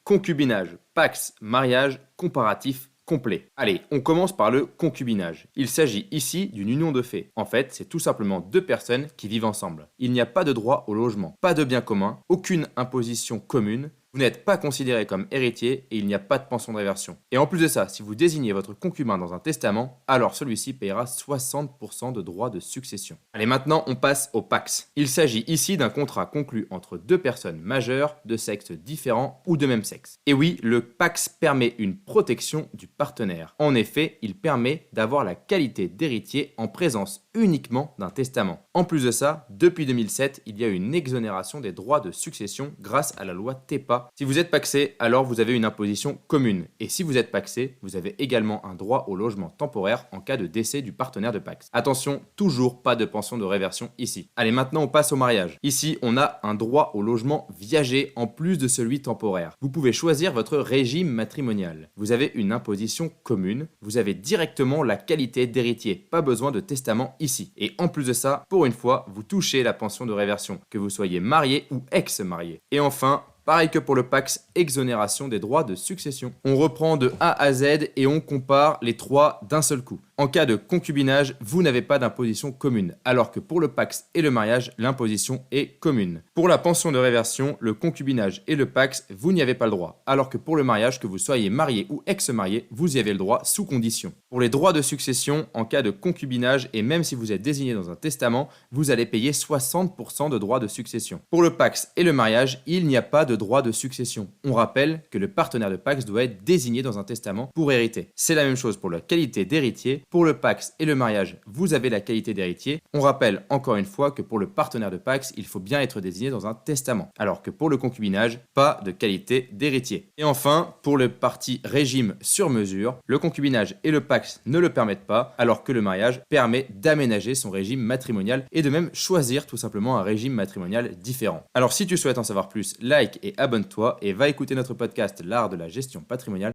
Concubinage, pax, mariage, comparatif complet. Allez, on commence par le concubinage. Il s'agit ici d'une union de fait. En fait, c'est tout simplement deux personnes qui vivent ensemble. Il n'y a pas de droit au logement, pas de bien commun, aucune imposition commune. Vous n'êtes pas considéré comme héritier et il n'y a pas de pension de réversion. Et en plus de ça, si vous désignez votre concubin dans un testament, alors celui-ci payera 60% de droits de succession. Allez, maintenant on passe au pax. Il s'agit ici d'un contrat conclu entre deux personnes majeures de sexe différent ou de même sexe. Et oui, le pax permet une protection du partenaire. En effet, il permet d'avoir la qualité d'héritier en présence uniquement d'un testament. En plus de ça, depuis 2007, il y a une exonération des droits de succession grâce à la loi TEPA. Si vous êtes pacsé, alors vous avez une imposition commune. Et si vous êtes pacsé, vous avez également un droit au logement temporaire en cas de décès du partenaire de pax. Attention, toujours pas de pension de réversion ici. Allez, maintenant on passe au mariage. Ici, on a un droit au logement viager en plus de celui temporaire. Vous pouvez choisir votre régime matrimonial. Vous avez une imposition commune. Vous avez directement la qualité d'héritier. Pas besoin de testament ici. Et en plus de ça, pour une fois, vous touchez la pension de réversion, que vous soyez marié ou ex-marié. Et enfin, pareil que pour le pax, exonération des droits de succession. On reprend de A à Z et on compare les trois d'un seul coup. En cas de concubinage, vous n'avez pas d'imposition commune, alors que pour le pax et le mariage, l'imposition est commune. Pour la pension de réversion, le concubinage et le pax, vous n'y avez pas le droit, alors que pour le mariage, que vous soyez marié ou ex-marié, vous y avez le droit sous condition. Pour les droits de succession, en cas de concubinage et même si vous êtes désigné dans un testament, vous allez payer 60% de droits de succession. Pour le pax et le mariage, il n'y a pas de droit de succession. On rappelle que le partenaire de pax doit être désigné dans un testament pour hériter. C'est la même chose pour la qualité d'héritier. Pour le pax et le mariage, vous avez la qualité d'héritier. On rappelle encore une fois que pour le partenaire de pax, il faut bien être désigné dans un testament, alors que pour le concubinage, pas de qualité d'héritier. Et enfin, pour le parti régime sur mesure, le concubinage et le pax ne le permettent pas, alors que le mariage permet d'aménager son régime matrimonial et de même choisir tout simplement un régime matrimonial différent. Alors si tu souhaites en savoir plus, like et abonne-toi et va écouter notre podcast L'art de la gestion patrimoniale